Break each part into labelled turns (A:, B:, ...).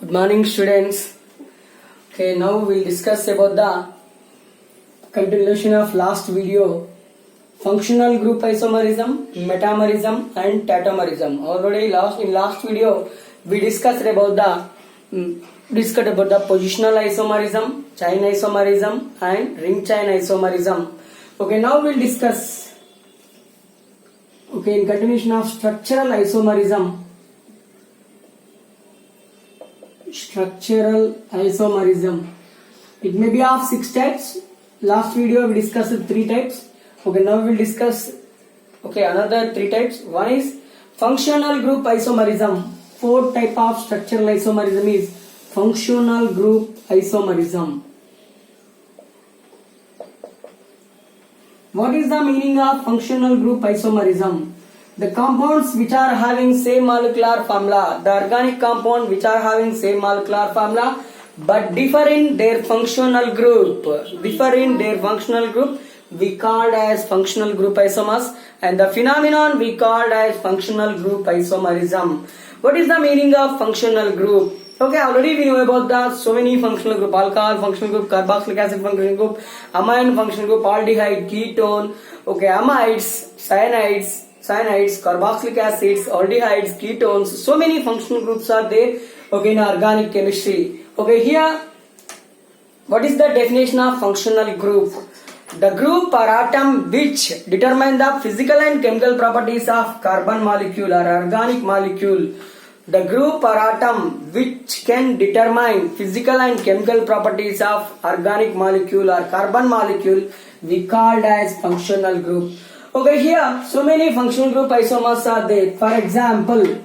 A: Good morning, students. Okay, now we'll discuss about the continuation of last video. Functional group isomerism, metamerism and tautomerism. Already in last video we discussed about the positional isomerism, chain isomerism and ring chain isomerism. Okay, now we'll discuss in continuation of structural isomerism. Structural isomerism. It may be of 6 types. Last video we discussed 3 types. Okay, now we will discuss another 3 types. One is functional group isomerism. 4th type of structural isomerism is functional group isomerism. What is the meaning of functional group isomerism? The compounds which are having same molecular formula, the organic compound which are having same molecular formula but differ in their functional group, we called as functional group isomers, and the phenomenon we called as functional group isomerism. What is the meaning of functional group? Okay, already we know about the so many functional group: alcohol functional group, carboxylic acid functional group, amine functional group, aldehyde, ketone, amides, cyanides, carboxylic acids, aldehydes, ketones. So many functional groups are there in organic chemistry. Okay, here what is the definition of functional group? The group or atom which determine the physical and chemical properties of carbon molecule or organic molecule. The group or atom which can determine physical and chemical properties of organic molecule or carbon molecule we called as functional group. Okay, here so many functional group isomers are there. For example,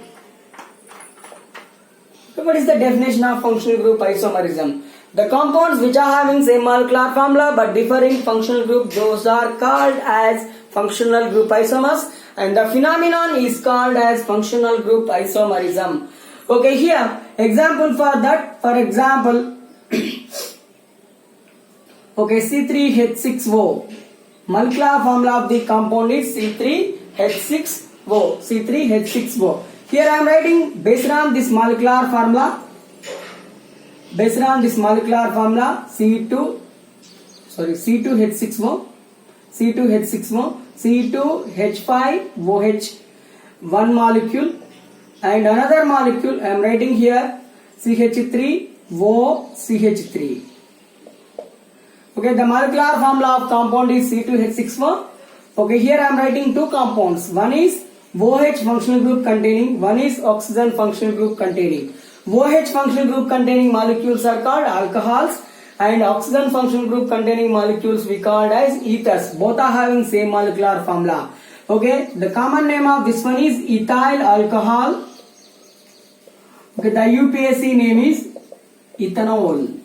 A: what is the definition of functional group isomerism? The compounds which are having same molecular formula but differing functional group, those are called as functional group isomers, and the phenomenon is called as functional group isomerism. Okay, here example for that. For example, C3H6O. Molecular formula of the compound is C3H6O. Here I am writing based on this molecular formula. C2H6O, C2H5OH, one molecule, and another molecule I am writing here CH3OCH3. Okay, the molecular formula of compound is C2H6O. Okay, here I am writing 2 compounds. One is OH functional group containing, one is oxygen functional group containing. OH functional group containing molecules are called alcohols, and oxygen functional group containing molecules we called as ethers. Both are having same molecular formula. Okay, the common name of this one is ethyl alcohol. Okay, the UPAC name is ethanol.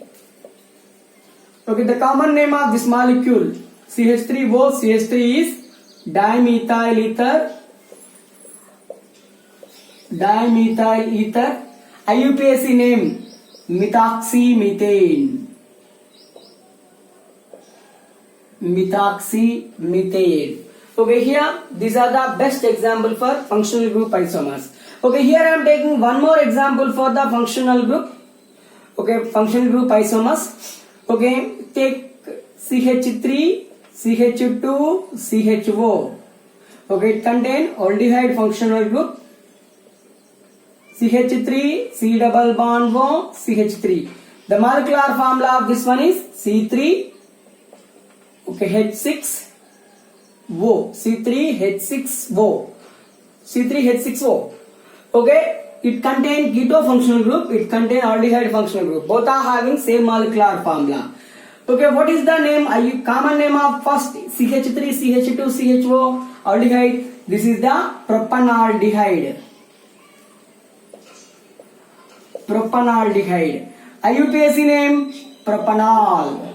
A: Okay, the common name of this molecule CH3O, CH3 is dimethyl ether. IUPAC name methoxymethane. Okay, here these are the best example for functional group isomers. Okay, here I am taking one more example for the functional group. Okay, functional group isomers. Okay, take CH3, CH2, CHO. Okay, it contain aldehyde functional group. CH3, C double bond O, CH3. The molecular formula of this one is C3, H6O, C3H6O. Okay, it contains keto functional group, it contains aldehyde functional group. Both are having same molecular formula. Okay, what is the name? Common name of first CH3, CH2, CHO aldehyde? This is the propanaldehyde. IUPAC name propanol.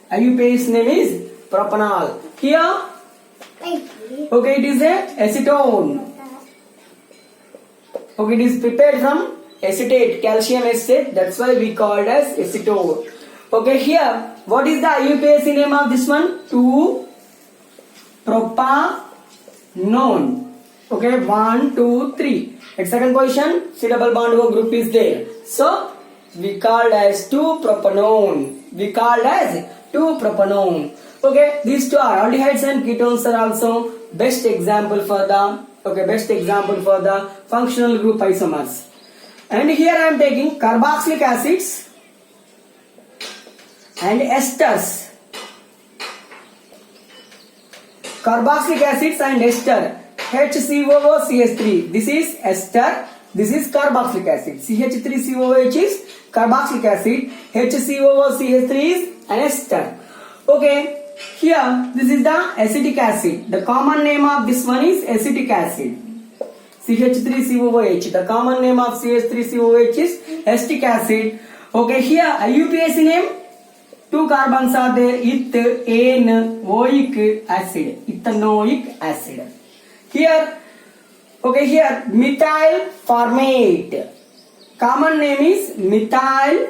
A: IUPAC name is propanol. Here, okay, it is a acetone. Okay, it is prepared from acetate, calcium acetate. That's why we called as acetone. Okay, here, what is the IUPAC name of this one? 2-propanone. Okay, 1, 2, 3. At second position, C double bond O group is there. So we called as 2-propanone. We called as 2-propanone. Okay, these two are aldehydes and ketones are also best example for the functional group isomers. And here I am taking carboxylic acids and esters. Carboxylic acids and ester. HCOOCH3. This is ester. This is carboxylic acid. CH3COOH is carboxylic acid. HCOOCH3 is an ester. Okay. Here, this is the acetic acid. The common name of this one is acetic acid. CH3COOH. The common name of CH3COOH is acetic acid. Okay, here IUPAC name. 2 carbons are there. Ethanoic acid. Ethanoic acid. Here, okay, here methyl formate. Common name is methyl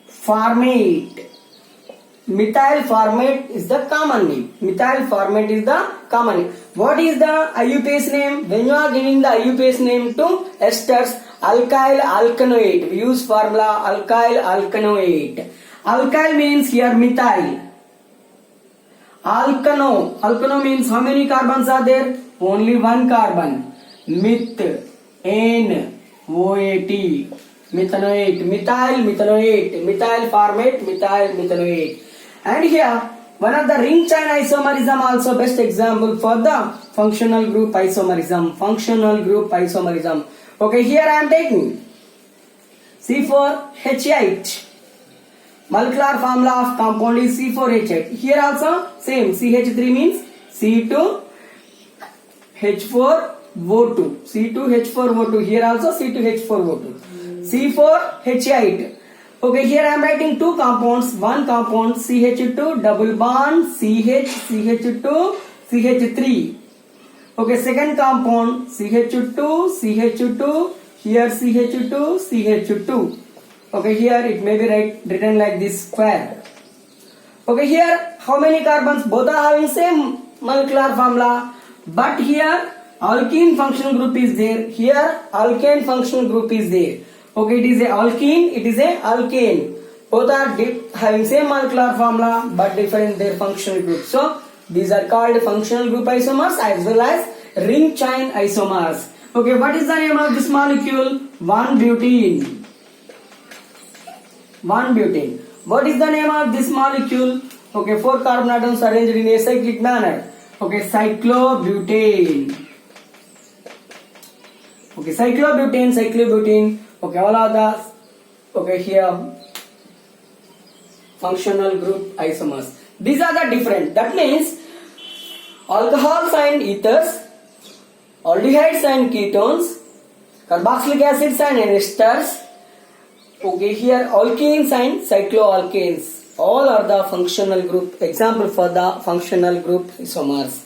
A: formate. Methyl formate is the common name. Methyl formate is the common name. What is the IUPAC name? When you are giving the IUPAC name to esters, alkyl alkanoate. We use formula alkyl alkanoate. Alkyl means here methyl. Alkano means how many carbons are there? Only one carbon. Methanoate. Methanoate. Methyl formate. Methanoate. And here, one of the ring chain isomerism also best example for the functional group isomerism. Okay, here I am taking C4H8. Molecular formula of compound is C4H8. Here also same. CH3 means C2H4O2. C2H4O2. Here also C2H4O2. C4H8. Okay, here I am writing two compounds. One compound CH2 double bond CH2 CH3. Okay, second compound CH2 here CH2. Okay, here it may be written like this square. Okay, here how many carbons? Both are having same molecular formula, but here alkene functional group is there. Here alkane functional group is there. Okay, it is a alkene, it is a alkane. Both are having same molecular formula but different their functional group. So these are called functional group isomers as well as ring chain isomers. Okay, what is the name of this molecule? 1-butene. What is the name of this molecule? Okay, 4 carbon atoms arranged in a cyclic manner. Okay, cyclobutane. Okay, cyclobutane. Okay, all are the here functional group isomers. These are the different. That means alcohols and ethers, aldehydes and ketones, carboxylic acids and esters. Okay, here alkenes and cycloalkanes. All are the functional group. Example for the functional group isomers.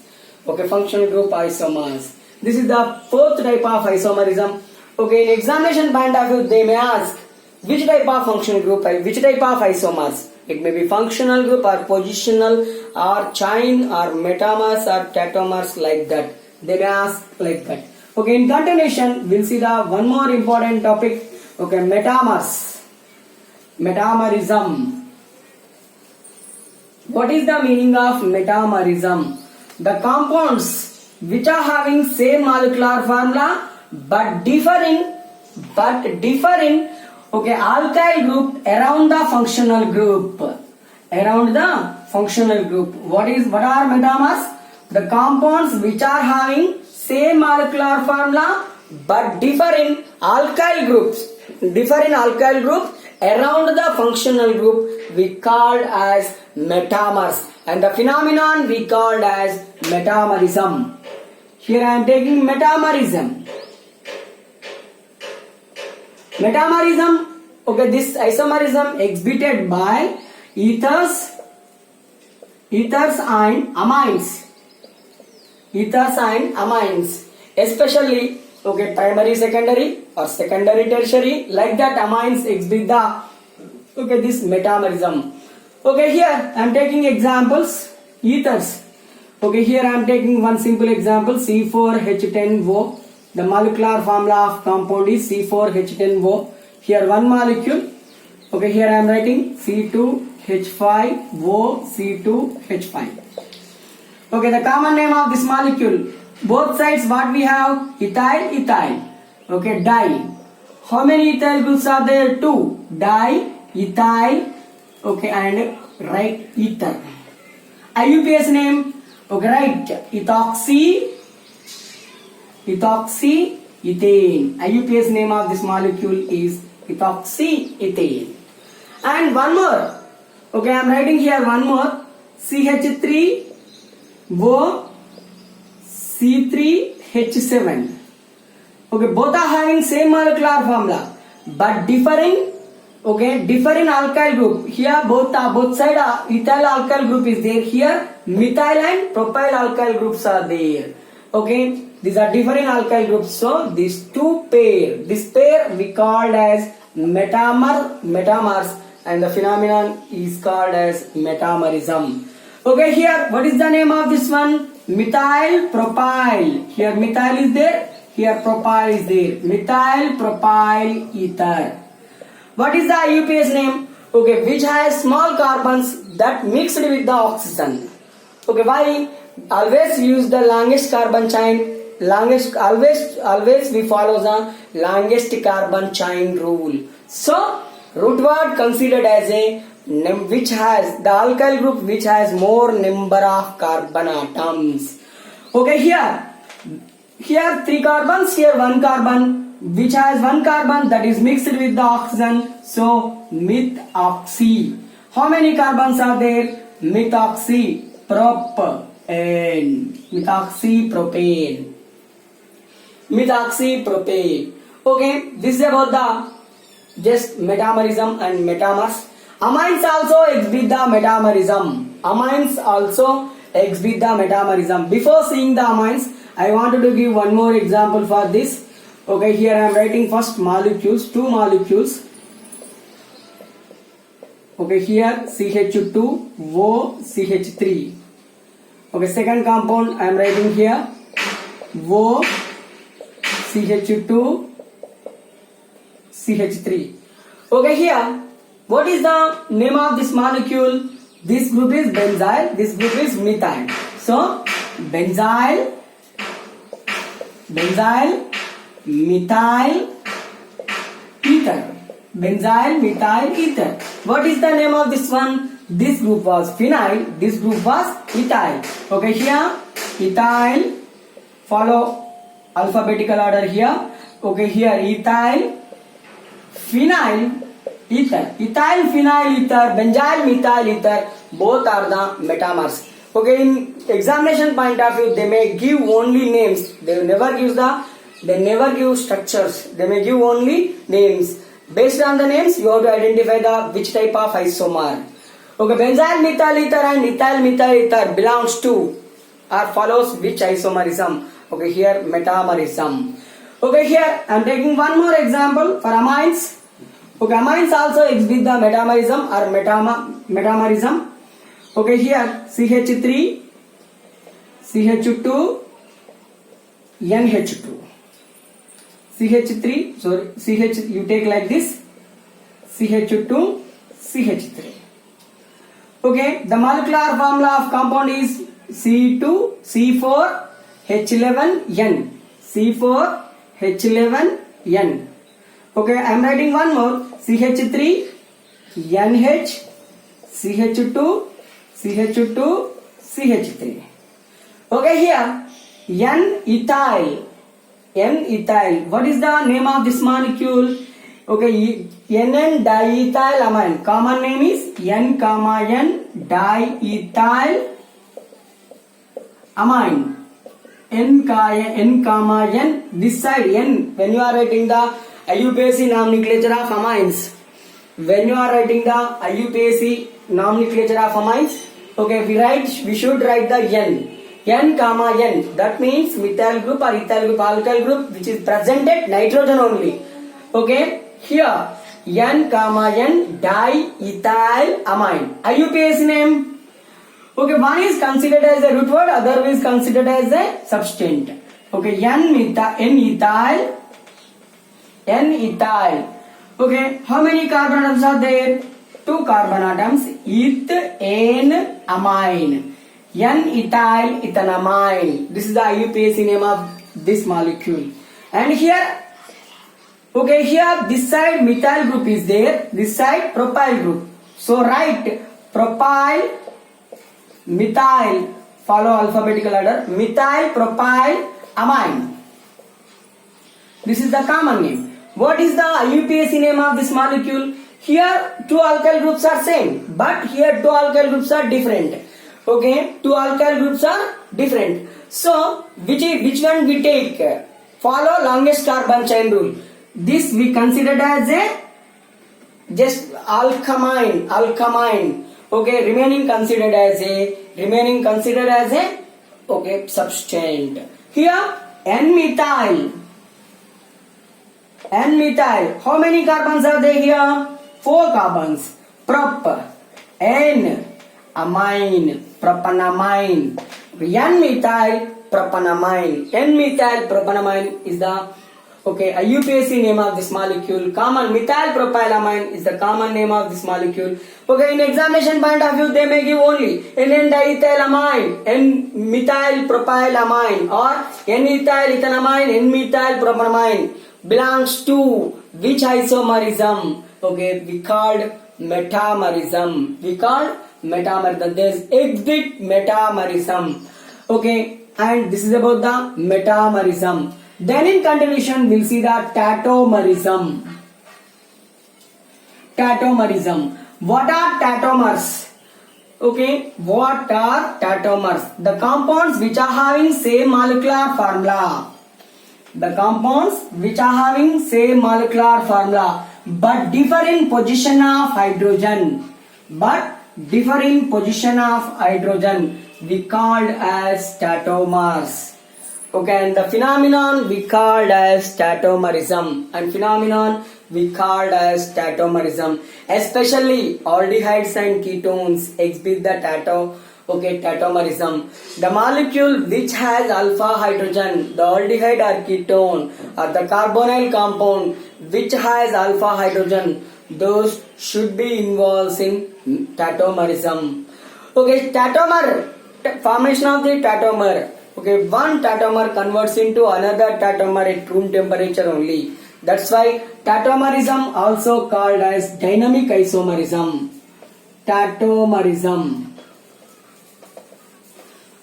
A: Okay, functional group isomers. This is the fourth type of isomerism. Okay, in examination point of view, they may ask which type of functional group, which type of isomers. It may be functional group or positional or chain or metamers or tautomers like that. They may ask like that. Okay, in continuation, we'll see the one more important topic. Okay, metamerism. What is the meaning of metamerism? The compounds which are having same molecular formula but differ in okay alkyl group around the functional group. What are metamers? The compounds which are having same molecular formula but differ in alkyl groups around the functional group we called as metamers, and the phenomenon we called as metamerism. Here I am taking metamerism. Okay, this isomerism exhibited by ethers and amines. Especially okay, primary, secondary or secondary, tertiary, like that amines exhibit the this metamerism. Okay, here I am taking examples. Ethers. Okay, here I am taking one simple example, C4H10O. The molecular formula of compound is C4H10O. Here one molecule. Okay, here I am writing C2H5O, C2H5. Okay, the common name of this molecule. Both sides what we have? Ethyl, ethyl. Okay, di. How many ethyl groups are there? 2. Di, ethyl. Okay, and right ether. IUPAC name. Okay, right. Ethoxy, ethane. IUPAC name of this molecule is ethoxy ethane. And one more. Okay, I am writing here one more. CH3O, C3H7. Okay, both are having same molecular formula, but differing. Okay, different alkyl group. Here both side ethyl alkyl group is there. Here methyl and propyl alkyl groups are there. Okay, these are different alkyl groups. So these two pair, this pair we called as metamers, and the phenomenon is called as metamerism. Okay, here what is the name of this one? Methyl propyl. Here methyl is there. Here propyl is there. Methyl propyl ether. What is the IUPAC name? Okay, which has small carbons that mixed with the oxygen. Okay, why? Always use the longest carbon chain. Always we follow the longest carbon chain rule. So root word considered as a which has the alkyl group which has more number of carbon atoms. Okay, here 3 carbons, here 1 carbon. Which has 1 carbon that is mixed with the oxygen, so methoxy. How many carbons are there? Methoxypropane. Okay, this is about the just metamerism and metamers. Amines also exhibit the metamerism. Before seeing the amines, I wanted to give one more example for this. Okay, here I am writing first molecules, 2 molecules. Okay, here CH2O, CH3. Okay, second compound I am writing here O, CH2, CH3. Okay, here what is the name of this molecule? This group is benzyl, this group is methyl. So benzyl, methyl ether. Benzyl methyl ether. What is the name of this one? This group was phenyl, this group was ethyl. Okay, here ethyl, follow alphabetical order here. Okay, here ethyl, phenyl, ether. Ethyl, phenyl, ether, benzyl methyl ether, both are the metamers. Okay, in examination point of view, they may give only names. They never give structures. They may give only names. Based on the names, you have to identify the which type of isomer. Okay, benzyl methyl ether and ethyl methyl ether belongs to or follows which isomerism? Okay, here metamerism. Okay, here I am taking one more example for amines. Okay, amines also exhibit the metamerism or metamerism. Okay, here CH3, CH2, NH2. CH3, sorry, CH, you take like this, CH2, CH3. Okay, the molecular formula of compound is C2C4H11N. C4H11N. Okay, I am writing one more, CH3, NH, CH2, CH2, CH3. Okay, here N-ethyl. N-ethyl. What is the name of this molecule? Okay, NN diethyl amine. Common name is N, N diethyl amine. N, N. This side N. When you are writing the IUPAC nomenclature of amines. When you are writing the IUPAC nomenclature of amines, okay, we should write the N. N, N. That means methyl group or ethyl group, alkyl group which is presented nitrogen only. Okay, here N, N diethyl amine. IUPAC name. Okay, one is considered as a root word, other is considered as a substantive. Okay, N-ethyl. Okay, how many carbon atoms are there? 2 carbon atoms, ethane-amine. N-ethyl ethanamine. This is the IUPAC name of this molecule. And here, okay, here this side methyl group is there, this side propyl group. So write propyl, methyl, follow alphabetical order, methyl propyl amine. This is the common name. What is the IUPAC name of this molecule? Here 2 alkyl groups are same, but here 2 alkyl groups are different. Okay, 2 alkyl groups are different. So which one we take? Follow longest carbon chain rule. This we considered as a just alkamine. Okay, remaining considered as a okay substantive. Here N-methyl. How many carbons are there here? 4 carbons. Prop, N, amine, propanamine. N-methyl propanamine. N-methyl propanamine is the okay IUPAC name of this molecule. Common methyl propylamine is the common name of this molecule. Okay, in examination point of view, they may give only N-diethylamine, N-methyl propylamine, or N-ethyl ethanamine, N-methyl propanamine. Belongs to which isomerism? Okay, we called metamerism. There is exit metamerism. Okay, and this is about the metamerism. Then in continuation, we'll see the tautomerism. What are tautomers? Okay, what are tautomers? The compounds which are having same molecular formula. But differ in position of hydrogen. We called as tautomers. Okay, and the phenomenon we called as tautomerism. Especially aldehydes and ketones exhibit the tautomerism. The molecule which has alpha hydrogen, the aldehyde or ketone, or the carbonyl compound which has alpha hydrogen, those should be involved in tautomerism. Okay, formation of the tautomer. Okay, one tautomer converts into another tautomer at room temperature only. That's why tautomerism also called as dynamic isomerism.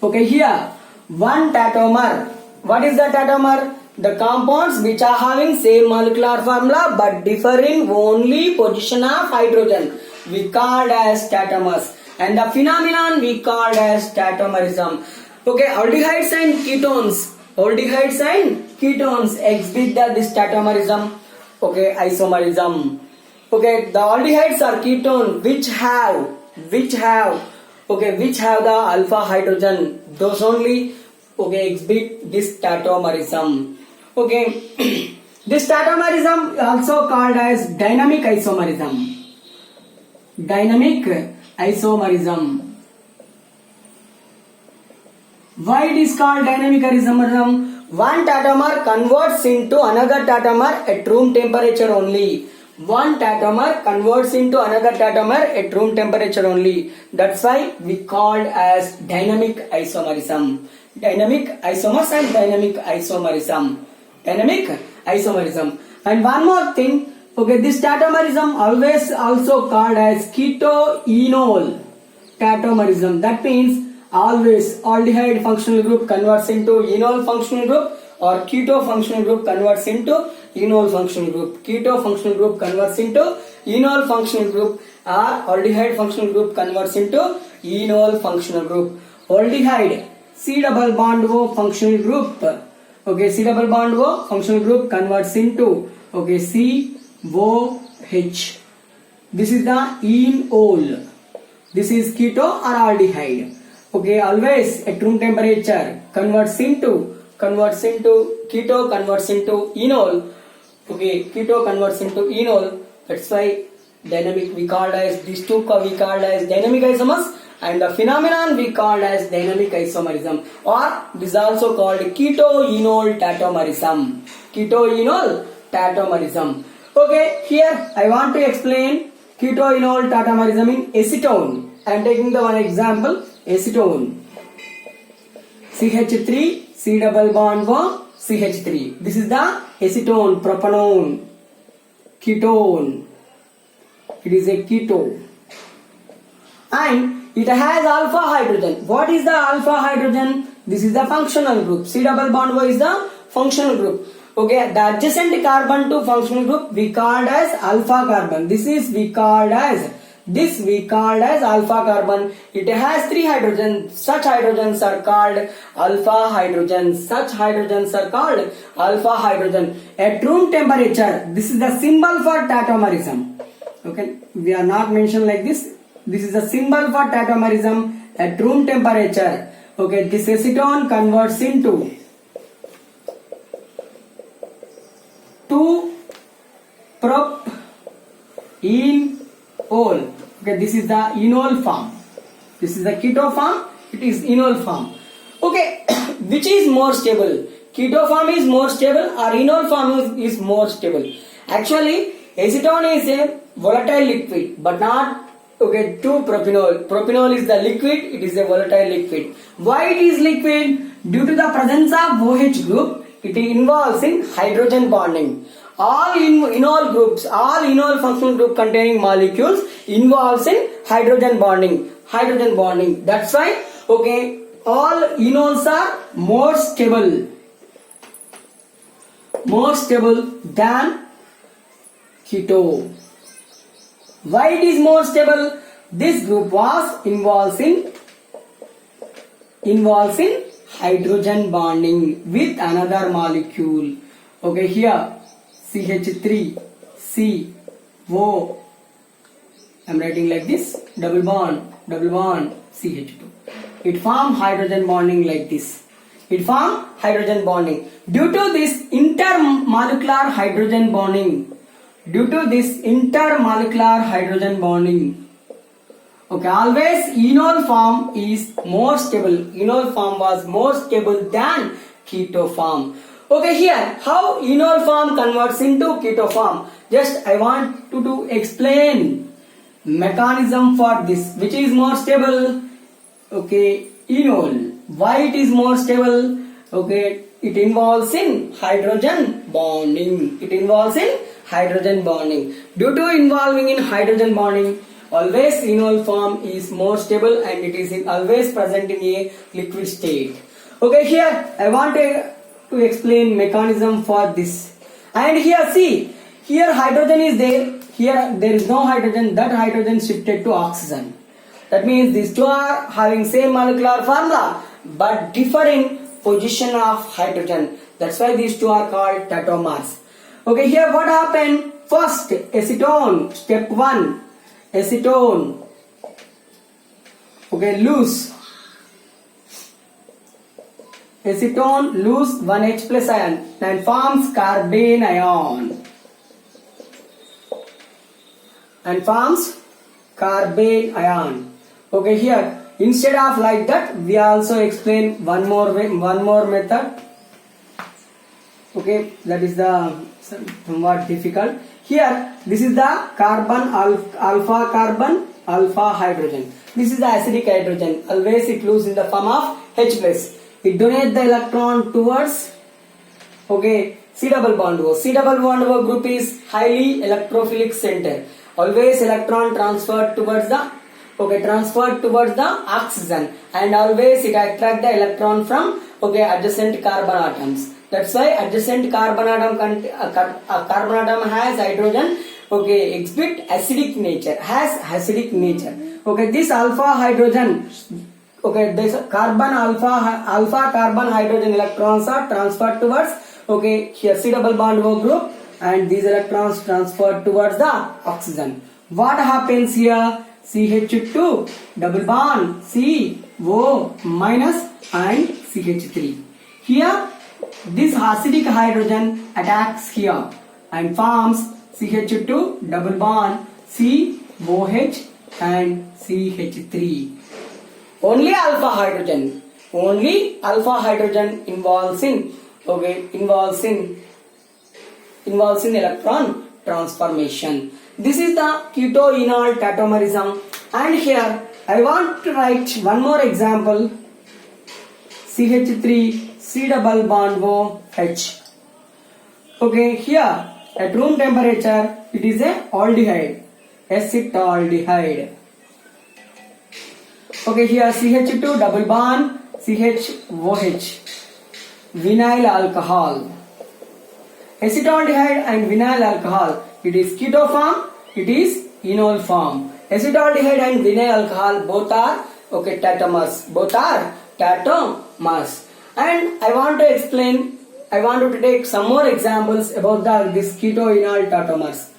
A: Okay, here one tautomer. What is the tautomer? The compounds which are having same molecular formula but differ in only position of hydrogen, we called as tautomers. And the phenomenon we called as tautomerism. Okay, aldehydes and ketones exhibit this tautomerism. Okay, isomerism. Okay, the aldehydes are ketone which have the alpha hydrogen, those only exhibit this tautomerism. Okay, this tautomerism also called as dynamic isomerism. Why it is called dynamic isomerism? One tautomer converts into another tautomer at room temperature only. That's why we called as dynamic isomerism. Dynamic isomerism. And one more thing. Okay, this tautomerism always also called as keto-enol tautomerism. That means always aldehyde functional group converts into enol functional group, or keto functional group converts into enol functional group. Keto functional group converts into enol functional group, or aldehyde functional group converts into enol functional group. Aldehyde C double bond O functional group. Okay, C double bond O functional group converts into COH. This is the enol. This is keto or aldehyde. Okay, always at room temperature converts into keto, converts into enol. Okay, keto converts into enol. That's why dynamic we called as these two we called as dynamic isomers, and the phenomenon we called as dynamic isomerism, or this is also called keto-enol tautomerism. Keto-enol tautomerism. Okay, here I want to explain keto-enol tautomerism in acetone. I am taking the one example, acetone. CH3, C double bond O, CH3. This is the acetone, propanone, ketone. It is a keto. And it has alpha hydrogen. What is the alpha hydrogen? This is the functional group. C double bond O is the functional group. Okay, the adjacent carbon to functional group we called as alpha carbon. This we called as alpha carbon. It has 3 hydrogens. Such hydrogens are called alpha hydrogens. Such hydrogens are called alpha hydrogen. At room temperature, this is the symbol for tautomerism. Okay, we are not mentioned like this. This is the symbol for tautomerism at room temperature. Okay, this acetone converts into 2-prop enol. Okay, this is the enol form. This is the keto form. It is enol form. Okay, which is more stable? Keto form is more stable or enol form is more stable? Actually, acetone is a volatile liquid, but not okay to propanol. Propanol is the liquid. It is a volatile liquid. Why it is liquid? Due to the presence of OH group, it involves in hydrogen bonding. All enol groups, all enol functional group containing molecules involves in hydrogen bonding. Hydrogen bonding. That's why, okay, all enols are more stable than keto. Why it is more stable? This group was involves in hydrogen bonding with another molecule. Okay, here CH3, C, O. I am writing like this, double bond, CH2. It forms hydrogen bonding like this. It forms hydrogen bonding. Due to this intermolecular hydrogen bonding, okay, always enol form is more stable. Enol form was more stable than keto form. Okay, here how enol form converts into keto form. Just I want to explain mechanism for this. Which is more stable? Okay, enol. Why it is more stable? Okay, it involves in hydrogen bonding. Due to involving in hydrogen bonding, always enol form is more stable and it is always present in a liquid state. Okay, here I want to explain mechanism for this. And here see, here hydrogen is there. Here there is no hydrogen. That hydrogen shifted to oxygen. That means these two are having same molecular formula but differing position of hydrogen. That's why these two are called tautomers. Okay, here what happened? First, acetone, step 1. Acetone, okay, lose. Acetone lose 1H plus ion and forms carbene ion. Okay, here instead of like that, we also explain one more method. Okay, that is the somewhat difficult. Here, this is the carbon alpha carbon alpha hydrogen. This is the acidic hydrogen. Always it loses in the form of H plus. It donates the electron towards, okay, C double bond O. C double bond O group is highly electrophilic center. Always electron transferred towards the oxygen, and always it attract the electron from adjacent carbon atoms. That's why adjacent carbon atom has hydrogen, exhibit acidic nature, Okay, this alpha hydrogen, this alpha carbon hydrogen electrons are transferred towards, here C double bond O group, and these electrons transferred towards the oxygen. What happens here? CH2 double bond C O minus and CH3. Here this acidic hydrogen attacks here and forms CH2 double bond C OH and CH3. Only alpha hydrogen. Only alpha hydrogen involves in electron transformation. This is the keto-enol tautomerism. And here I want to write one more example. CH3 C double bond OH. Okay, here at room temperature it is a aldehyde, acetaldehyde. Okay, here CH2 double bond CHOH, vinyl alcohol. Acetaldehyde and vinyl alcohol, it is keto form, it is enol form. Acetaldehyde and vinyl alcohol both are tautomers. Both are tautomers. And I want to take some more examples about this keto-enol tautomers.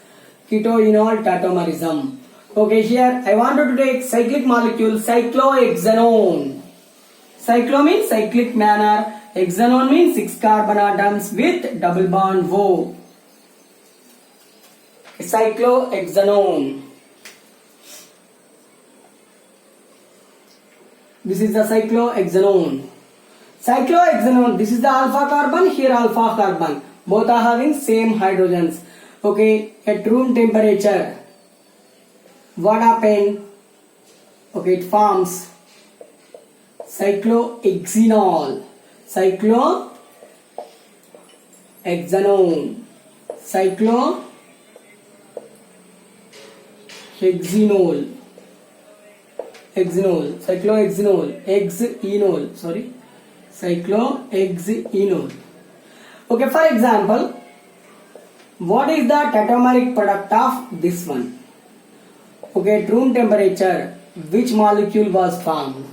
A: Keto-enol tautomerism. Okay, here I wanted to take cyclic molecule cyclohexanone. Cyclo means cyclic manner. Hexanone means 6 carbon atoms with double bond O. Cyclohexanone. This is the cyclohexanone. Cyclohexanone, this is the alpha carbon, here alpha carbon. Both are having same hydrogens. Okay, at room temperature, what happened? Okay, it forms cyclohexanol. Cyclohexanone. Cyclohexanol. Cyclohexanol. Okay, for example, what is the tautomeric product of this one? Okay, at room temperature, which molecule was formed?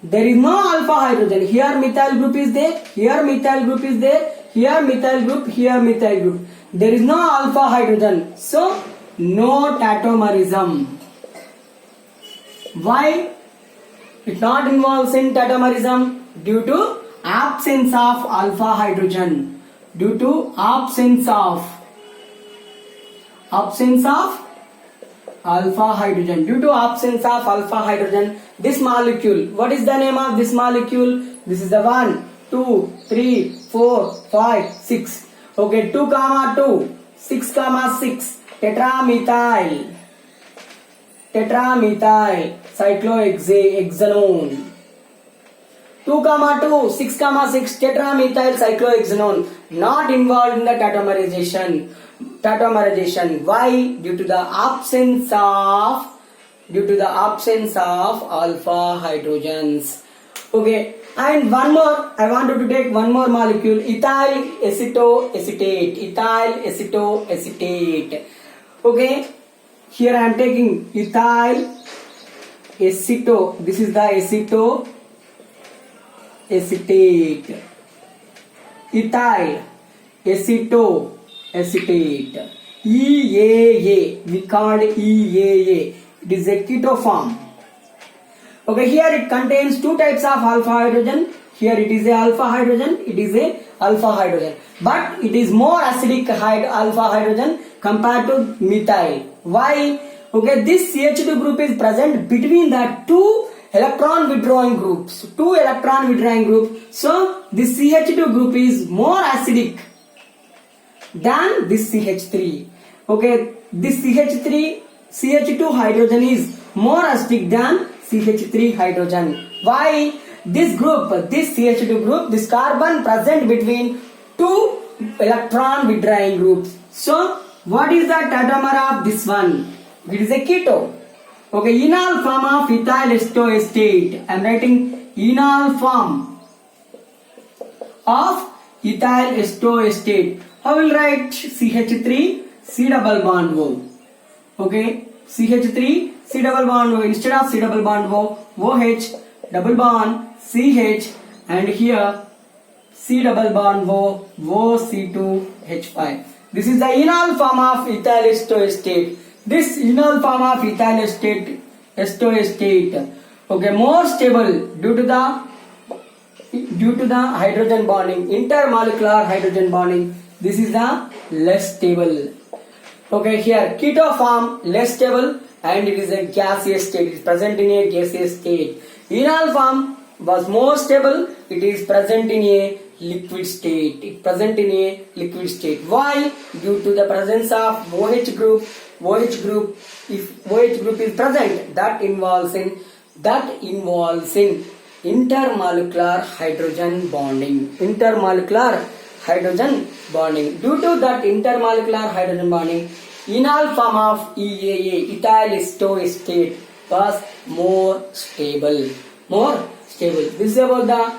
A: There is no alpha hydrogen. Here methyl group is there, here methyl group is there, here methyl group, here methyl group. There is no alpha hydrogen. So, no tautomerism. Why it not involves in tautomerism? Due to absence of alpha hydrogen. Due to absence of alpha hydrogen. Due to absence of alpha hydrogen, this molecule, what is the name of this molecule? This is the 1, 2, 3, 4, 5, 6. Okay, 2, 2, 6, 6. Tetramethyl cyclohexanone. 2, 2, 6, 6 tetramethyl cyclohexanone not involved in the tautomerization. Why? Due to the absence of alpha hydrogens. Okay, and one more, I wanted to take one more molecule, ethyl acetoacetate. Okay, here I am taking ethyl aceto. This is the acetoacetate. Ethyl acetoacetate. EAA. We called EAA. It is a keto form. Okay, here it contains two types of alpha hydrogen. Here it is a alpha hydrogen. It is a alpha hydrogen. But it is more acidic alpha hydrogen compared to methyl. Why? Okay, this CH2 group is present between the two electron withdrawing groups. So this CH2 group is more acidic than this CH3. Okay, this CH2 hydrogen is more acidic than CH3 hydrogen. Why? This CH2 group, this carbon present between two electron withdrawing groups. So, what is the tautomer of this one? It is a keto. Okay, enol form of ethyl acetoacetate. I am writing enol form of ethyl acetoacetate. I will write CH3 C double bond O. Okay, CH3 C double bond O. Instead of C double bond O, OH double bond CH, and here C double bond O, OC2H5. This is the enol form of ethyl acetoacetate. This enol form of ethyl acetoacetate, okay, more stable due to the hydrogen bonding, intermolecular hydrogen bonding. This is the less stable. Okay, here keto form less stable, and it is a gaseous state. It is present in a gaseous state. Enol form was more stable. It is present in a liquid state. It present in a liquid state. Why? Due to the presence of OH group. OH group, if OH group is present, that involves in intermolecular hydrogen bonding. Intermolecular hydrogen bonding. Due to that intermolecular hydrogen bonding, enol form of EAA, ethyl acetate, was more stable. This is about the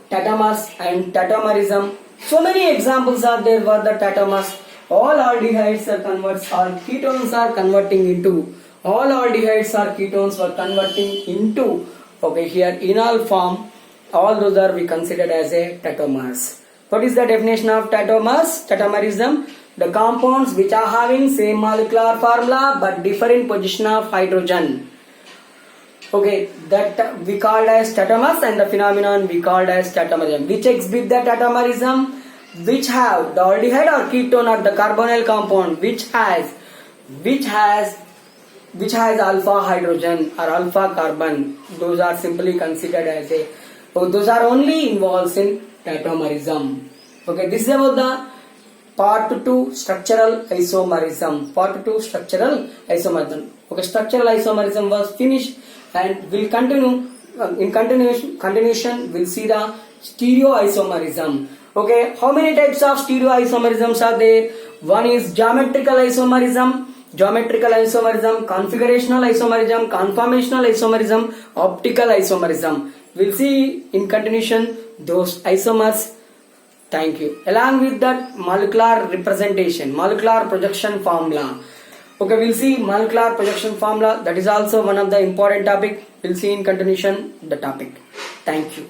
A: tautomers and tautomerism. So many examples are there for the tautomers. All aldehydes are converts, or ketones are converting into. All aldehydes or ketones were converting into. Okay, here enol form. All those are we considered as a tautomers. What is the definition of tautomers? Tautomerism: the compounds which are having same molecular formula but different position of hydrogen. Okay, that we called as tautomers, and the phenomenon we called as tautomerism. Which exhibit the tautomerism? Which have the aldehyde or ketone or the carbonyl compound which has alpha hydrogen or alpha carbon. Those are simply considered as a, those are only involved in tautomerism. Okay, this is about the part 2 structural isomerism. Part 2 structural isomerism. Okay, structural isomerism was finished, and we'll continue. In continuation, we'll see the stereoisomerism. Okay, how many types of stereoisomerisms are there? One is geometrical isomerism, configurational isomerism, conformational isomerism, optical isomerism. We'll see in continuation those isomers. Thank you. Along with that, molecular representation, molecular projection formula. Okay, we'll see molecular projection formula. That is also one of the important topic. We'll see in continuation the topic. Thank you.